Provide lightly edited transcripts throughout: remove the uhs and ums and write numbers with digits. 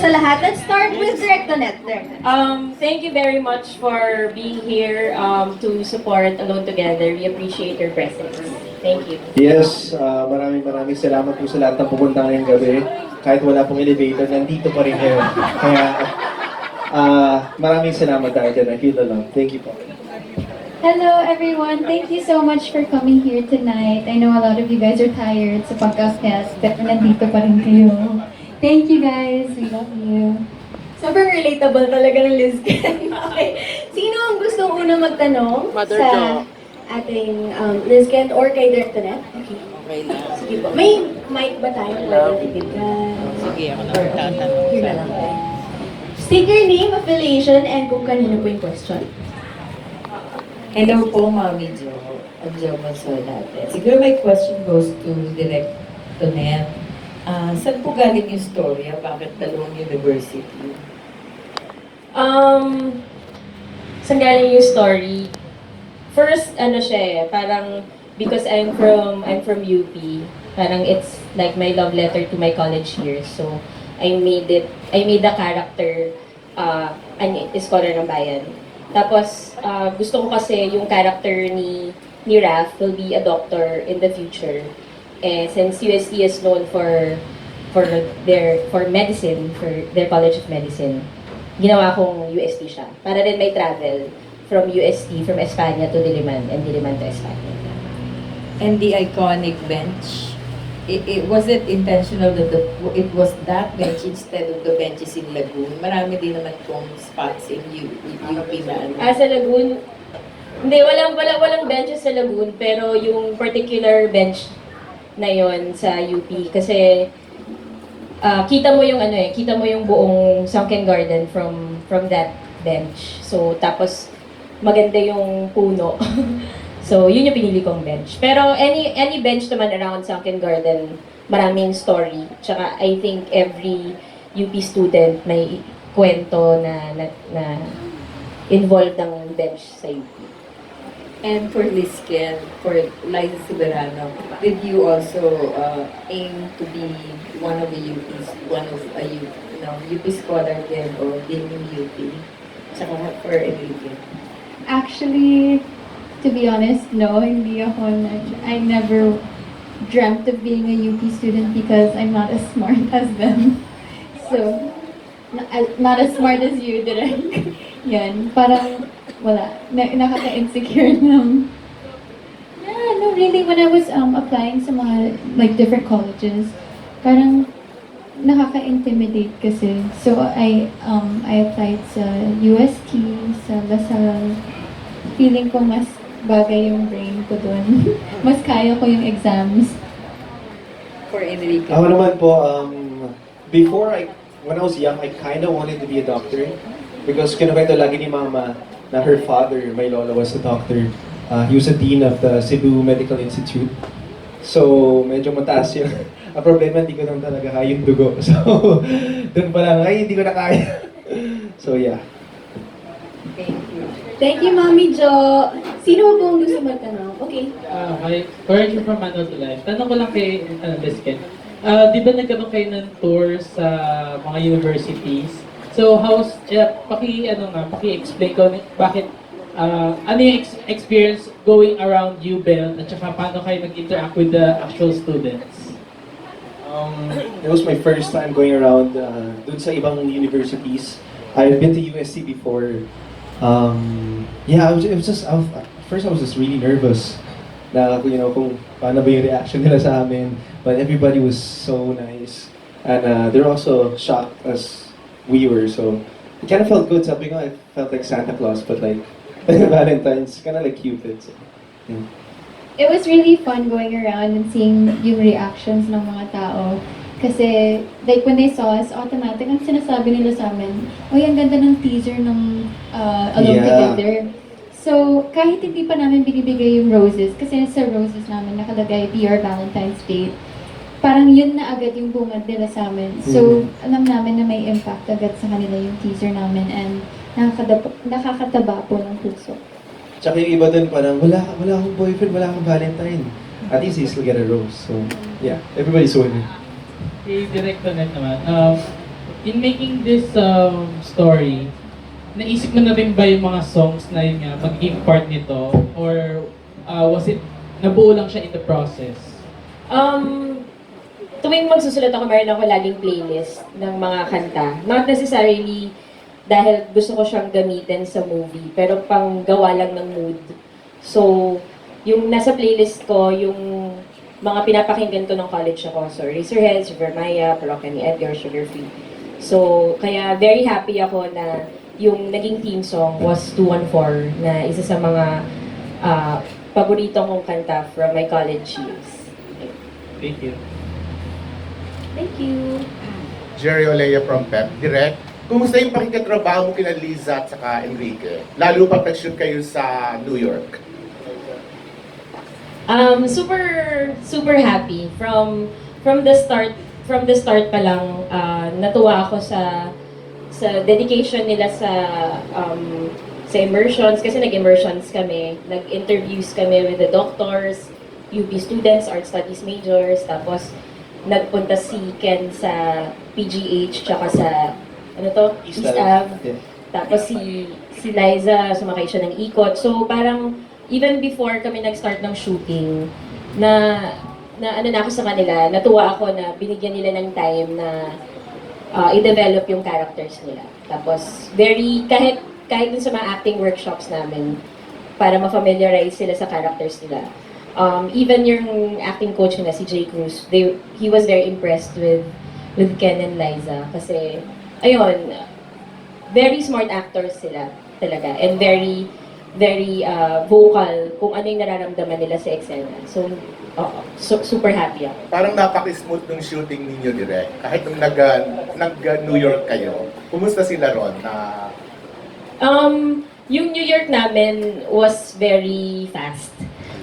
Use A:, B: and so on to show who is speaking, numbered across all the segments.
A: sa lahat. Let's start with Direk Tonet.
B: Thank you very much for being here to support Alone Together. We appreciate your presence. Thank you.
C: Yes, maraming salamat po sa lahat ng pupunta ngayong gabi. Kahit wala pong elevator, nandito pa rin kayo. Kaya maraming salamat dahil dyan. I feel the love. Thank you po.
D: Hello everyone, thank you so much for coming here tonight. I know a lot of you guys are tired sa pagka-fest, pero nandito pa rin kayo. Thank you guys, we love you.
A: Sobrang relatable talaga ng LizQuen. Okay. Sino ang gusto una magtanong sa ating LizQuen or kay Direk Tonet? Okay.
E: Okay lang.
A: Sige po. May mic ba tayo? Pwede titigan?
E: Sige, ako na magtatanong.
A: Here na lang. State your name, affiliation, and kung kanino po yung question.
F: Hello po, Mami Jo. At Jo Mansolate. Siguro my question goes to Direk Tonet. Saan po galing yung storya? Bakit dalawang university?
B: Saan galing yung story? First, ano siya parang because I'm from UP, parang it's like my love letter to my college years. So, I made the character an scholar ng bayan. Tapos, gusto ko kasi yung character ni Raph will be a doctor in the future. Since UST is known for medicine, for their College of Medicine, ginawa kong UST siya. Para rin may travel from UST, from Espanya to Diliman, and Diliman to Espanya.
F: And the iconic bench, was it intentional that it was that bench instead of the benches in Lagoon? Marami din naman pong spots in UP na ano.
B: Sa Lagoon, hindi, walang benches sa Lagoon, pero yung particular bench na yon sa UP, kasi kita mo yung buong sunken garden from that bench. So, tapos, maganda yung puno. So, yun yung pinili kong bench. Pero any bench naman around Sunken Garden, maraming story. Tsaka I think every UP student may kwento na involved ang bench sa UP.
F: And for LizQuen, for Liza Soberano, did you also aim to be one of the UPs, UP scholar din or being in UP? Tsaka for Enrique?
D: Actually, to be honest, no, hindi ako I never dreamt of being a UP student because I'm not as smart as them. So, not as smart as you, Direk. Yan, parang wala, nakaka-insecure lang. Yeah, no, really, when I was applying sa mga like different colleges, parang nakaka-intimidate kasi. So, I applied sa UST, sa LaSalle. Feeling ko mas bagay yung brain ko dun. Mas kaya ko yung exams.
F: For Enrique?
C: Ako naman po, when I was young, I kind of wanted to be a doctor. Because kinukwento lagi ni Mama na her father, my lola, was a doctor. He was a dean of the Cebu Medical Institute. So, medyo mataas yun. Ang problema, hindi ko lang talaga kaya yung dugo. So, dun pa lang, ay, hindi ko na kaya. So, yeah.
F: Thank you.
A: Thank you, Mami Jo. Sino po ang gusto magtanong? Okay.
E: Hi, correction from Manuel to Life. Tanong ko lang kay LizQuen. Di ba nagkaroon kayo ng tour sa mga universities? So, paki-explain ko bakit, ano yung experience going around UBEL at saka paano kayo nag-interact with the actual students?
C: It was my first time going around dun sa ibang universities. I've been to USC before. First I was just really nervous na, kung paano ba yung reaction nila sa amin. But everybody was so nice. And they're also shocked as we were. So it kind of felt good. Sabi ko, I felt like Santa Claus, but like Valentine's, kind of like Cupid. So, yeah.
D: It was really fun going around and seeing yung reactions ng mga tao. Kasi, like, when they saw us, automatic ang sinasabi nila sa amin, oh, ang ganda ng teaser ng Alone Together. So, kahit hindi pa namin binibigay yung roses, kasi sa roses namin nakalagay, Be Our Valentine's Date, parang yun na agad yung bungad nila sa amin. So, alam namin na may impact agad sa kanila yung teaser namin and nakakataba po ng puso.
C: Tsaka yung iba dun parang, wala akong boyfriend, wala akong Valentine. At least you still get a rose. So, yeah, everybody's winning.
E: Kay Direk Tonet naman, in making this story, naisip mo na rin ba yung mga songs na yun nga, magiging part nito? Or was it, nabuo lang siya in the process?
B: Tuwing magsusulat ako, meron ako laging playlist ng mga kanta. Not necessarily dahil gusto ko siyang gamitin sa movie, pero pang gawa lang ng mood. So, yung nasa playlist ko, yung mga pinapakinggan ko ng college ako. So, Razorhead, Sugar Maya, Parokya ni Edgar, Sugar Free. So, kaya very happy ako na yung naging theme song was 214 na isa sa mga paborito kong kanta from my college years.
E: Thank you.
B: Thank you.
G: Jerry Olea from PEP. Direk, kumusta yung pakikatrabaho mo kina Liza at saka Enrique? Lalo pa nag-shoot kayo sa New York.
B: Super happy from the start pa lang. Natuwa ako sa dedication nila sa immersions kasi nag-immersions kami, nag-interviews kami with the doctors, UP students, art studies majors, tapos nagpunta si Ken sa PGH tsaka sa East Ave.
C: Yeah.
B: Tapos si Liza, sumakay siya ng ikot. So parang even before kami nag-start ng shooting, na ako sa kanila, natuwa ako na binigyan nila ng time na i-develop yung characters nila. Tapos kahit dun sa mga acting workshops namin, para ma-familiarize sila sa characters nila. Even yung acting coach nila, si Jay Cruz, he was very impressed with Ken and Liza. Kasi, ayun, very smart actors sila talaga. And very vocal kung ano yung nararamdaman nila sa eksena. So, super happy ako.
G: Parang napaka-smooth ng shooting ninyo, Direk. Kahit nung nag-New York kayo, kumusta sila ron?
B: Yung New York namin was very fast.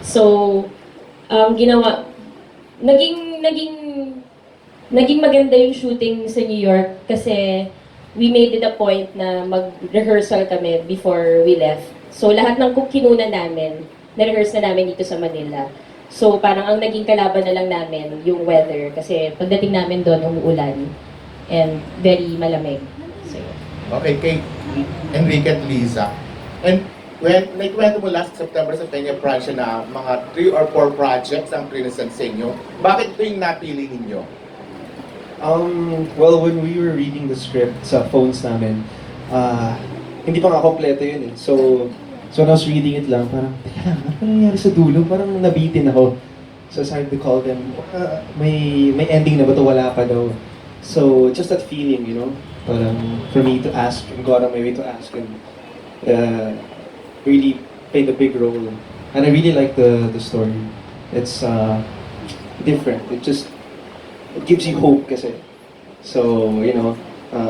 B: So, naging maganda yung shooting sa New York kasi we made it a point na mag-rehearsal kami before we left. So, lahat ng kinunan namin, na-rehearse na namin dito sa Manila. So, parang ang naging kalaban na lang namin yung weather kasi pagdating namin doon, umuulan and very malamig. So,
G: Okay, kay Enrique at Liza. And when naikwento mo last September sa Peña Francia na mga 3 or 4 projects ang present sa inyo, bakit ito yung napili ninyo?
C: Well, when we were reading the script sa phones namin, hindi pa nga kompleto yun eh. So when I was reading it lang, parang, teka lang, ano nangyari sa dulo? Parang nabitin ako. So I started to call them, may ending na ba ito? Wala pa daw. So just that feeling, you know, parang for me to ask and go out of my way to ask and really played a big role. And I really like the story. It's different. It gives you hope kasi. So, you know,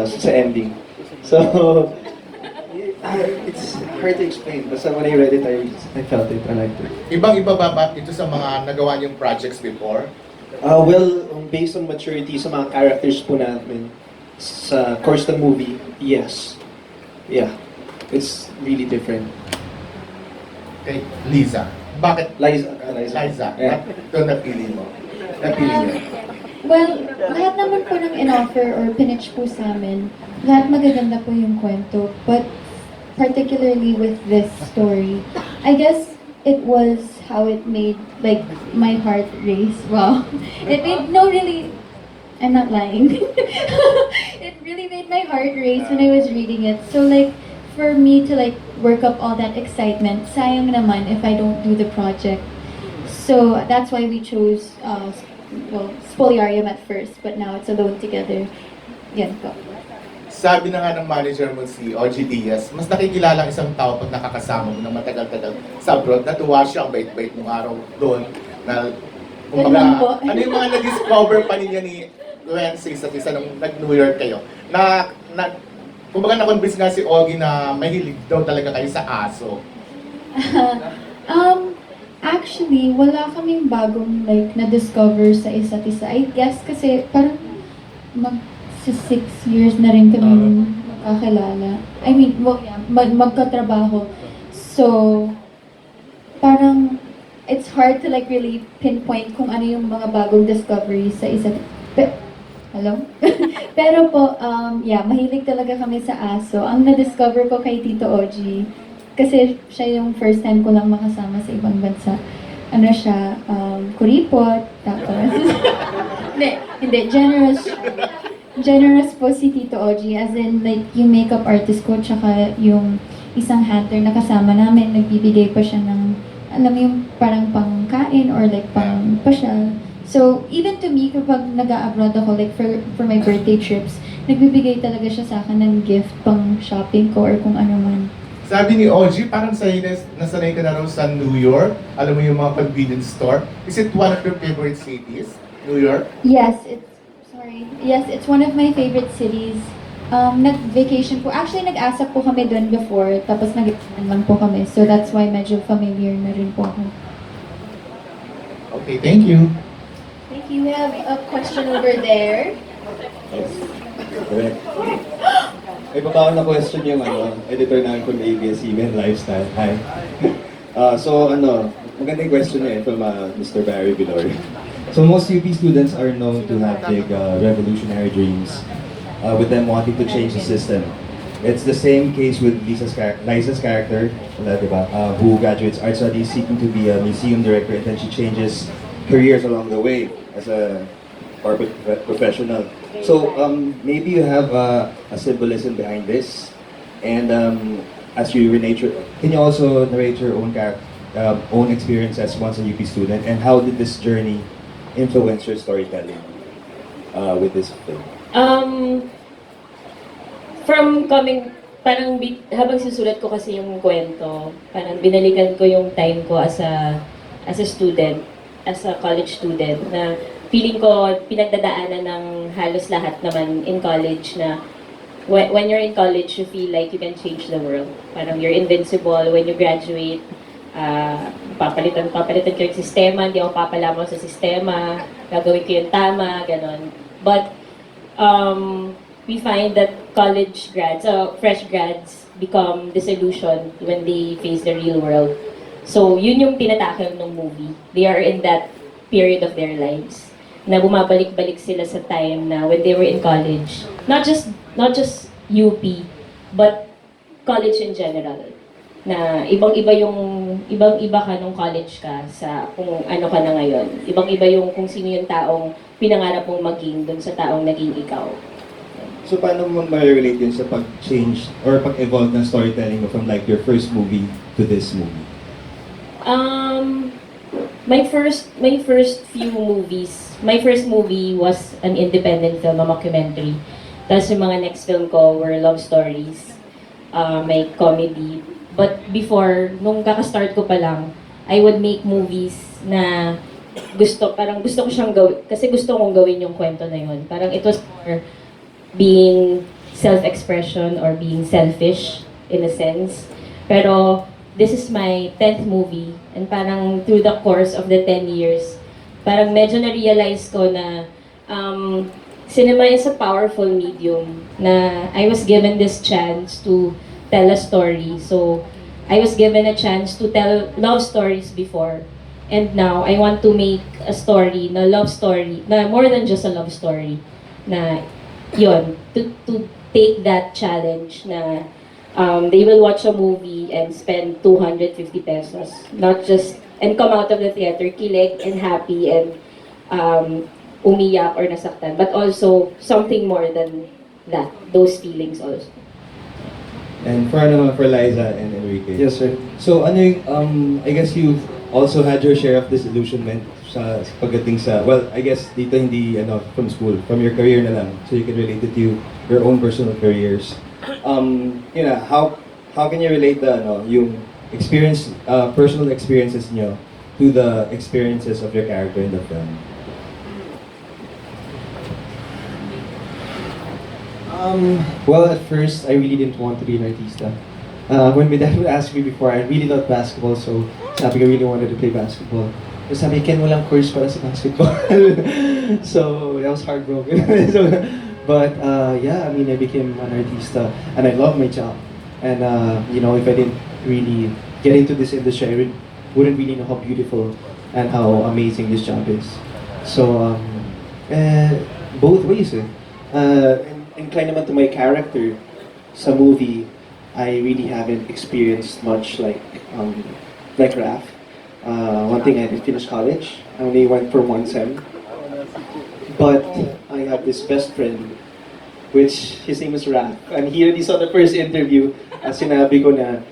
C: sa ending. So, it's hard to explain. Basta when I read it, I felt it. I liked it.
G: Ibang-iba ba ito sa mga nagawa niyong projects before?
C: Well, based on maturity sa mga characters po namin sa course ng movie, yes. Yeah. It's really different.
G: Kay Liza. Bakit?
C: Liza.
G: Liza.
C: Yeah.
G: Ito napili mo. Napili niya.
D: Well, lahat naman po ng in-offer or pinitch po sa amin, lahat magaganda po yung kwento. But particularly with this story, I guess it was how it made like my heart race. Wow. It made, no really, I'm not lying. It really made my heart race when I was reading it. So like, for me to like work up all that excitement, sayang naman if I don't do the project. So that's why we chose Spoliarium at first, but now it's Alone Together. Yan po.
G: Sabi na nga ng manager mo si OG Diaz, mas nakikilala ang isang tao pag nakakasama mo ng matagal-tagal sa abroad. Natuwa siya ang bait-bait mong araw doon. Na,
D: Ganun po.
G: ano yung mga na-discover pa ninyo ni Gwen sa isa't isa nung nag-New York kayo? Kumbaga na-convince nga si Ogie na mahilig daw talaga kayo sa aso.
D: Actually, wala kaming bagong like na-discover sa isa't isa. I guess kasi parang 6 years na rin kami magkakilala. I mean, magkatrabaho. So, parang it's hard to like really pinpoint kung ano yung mga bagong discoveries sa isa't isa. Hello? Pero po, yeah, mahilig talaga kami sa aso. Ang na-discover ko kay Tito Oji, kasi siya yung first time ko lang makasama sa ibang bansa. Ano siya, kuripot, tapos, hindi, generous po si Tito Oji, as in, like, yung makeup artist ko, tsaka yung isang hunter na kasama namin, nagbibigay pa siya ng, alam mo yung parang pangkain or like pang pasyal. So, even to me, kapag nag-a-abroad ako, like for my birthday trips, nagbibigay talaga siya sa akin ng gift pang shopping ko or kung ano man.
G: Sabi ni OG, parang nasanay ka na raw sa New York. Alam mo yung mga convenience store. Is it one of your favorite cities, New York?
D: Yes, it's one of my favorite cities. Nag-vacation po. Actually, nag-ASAP po kami doon before, tapos nag-iwan lang po kami. So that's why medyo familiar na rin po ako.
G: Okay, thank you.
A: Thank you. We have a question over there.
H: Correct. May pabaon na question yung editor namin from ABS-CBN Lifestyle. Hi. Magandang question niya from Mr. Barry Vilor. So most UP students are known to have big revolutionary dreams, with them wanting to change the system. It's the same case with Liza's character, who graduates art studies seeking to be a museum director, and then she changes careers along the way as a corporate professional. So maybe you have a symbolism behind this, and as you can you also narrate your own experience as once a UP student, and how did this journey influence your storytelling with this film?
B: Habang susulat ko kasi yung kwento, parang binalikan ko yung time ko as a student, as a college student, na feeling ko pinagdadaanan ng halos lahat naman in college, na when you're in college, you feel like you can change the world. Parang you're invincible. When you graduate, papalitan ko yung sistema, hindi ako papalamaw sa sistema, gagawin ko yung tama, ganon. But we find that college grads, fresh grads, become disillusioned when they face the real world. So, yun yung tinatakil ng movie. They are in that period of their lives na bumabalik-balik sila sa time na when they were in college. Not just UP, but college in general. Na ibang-iba ka nung college ka sa kung ano ka na ngayon. Ibang-iba yung kung sino yung taong pinangarap mong maging dun sa taong naging ikaw.
H: So paano mo ma-relate yun sa pag-change or pag-evolve ng storytelling mo from like your first movie to this movie?
B: My first movie was an independent film, a mockumentary. Tapos yung mga next film ko were love stories, may comedy. But before, nung kaka-start ko pa lang, I would make movies na gusto ko siyang gawin, kasi gusto kong gawin yung kwento na yun. Parang it was for being self-expression or being selfish in a sense. Pero this is my 10th movie, and parang through the course of the 10 years, parang medyo na-realize ko na cinema is a powerful medium, na I was given this chance to tell a story. So, I was given a chance to tell love stories before. And now, I want to make a story, na love story, na more than just a love story. Na, yun, to take that challenge na they will watch a movie and spend 250 pesos. Not just, and come out of the theater, kilig and happy and umiyak or nasaktan. But also, something more than that, those feelings also.
H: And for Liza and Enrique.
C: Yes, sir.
H: So I guess you've also had your share of disillusionment sa pagdating sa, well, I guess dito hindi from school, from your career na lang, so you can relate it to your own personal careers. How can you relate yung experience, personal experiences nyo to the experiences of your character in the film?
C: Well, at first, I really didn't want to be an artista. When my dad would ask me before, I really loved basketball, so sabi ko, I really wanted to play basketball. So sabi, Ken, walang course para sa basketball. So, I was heartbroken. Yeah, I mean, I became an artista, and I love my job. And, if I didn't really get into this industry, I wouldn't really know how beautiful and how amazing this job is. So, both ways eh. Inclined naman to my character sa movie, I really haven't experienced much like Raph. One thing, I didn't finish college. I only went for one sem. But I have this best friend, which his name is Raph. And he already saw the first interview. Sinabi ko na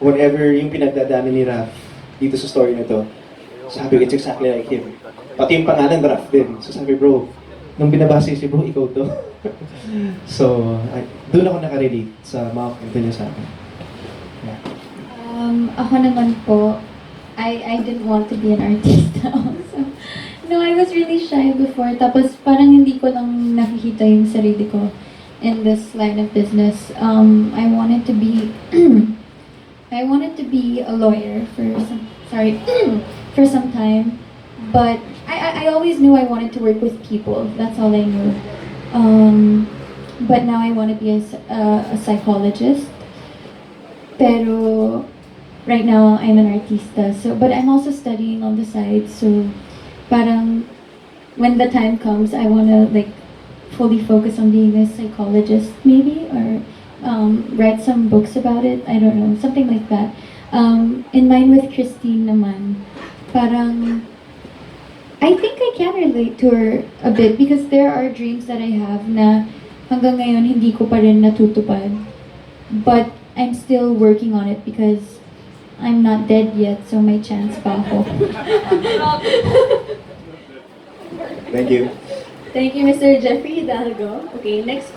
C: whatever yung pinagdadaanan ni Raph dito sa story na to, sabi ko, it's exactly like him. Pati yung pangalan, Raph din. So sabi, bro, nung binabasa si bro, ikaw to. So, doon ako nakarelate sa mga kwento niya sa akin. Yeah.
D: Ako naman po, I didn't want to be an artist also. No, I was really shy before. Tapos parang hindi ko lang nakikita yung sarili ko in this line of business. I wanted to be I wanted to be a lawyer for for some time. But I always knew I wanted to work with people. That's all I knew. But now I want to be a psychologist. Pero right now I'm an artista. But I'm also studying on the side. So parang when the time comes, I want to fully focus on being a psychologist maybe, or write some books about it. I don't know, something like that. In line with Christine naman, parang I think I can relate to her a bit because there are dreams that I have na hanggang ngayon hindi ko pa rin natutupad. But I'm still working on it because I'm not dead yet, so may chance pa ako.
C: Thank you.
A: Thank you, Mr. Jeffrey Hidalgo. Okay, next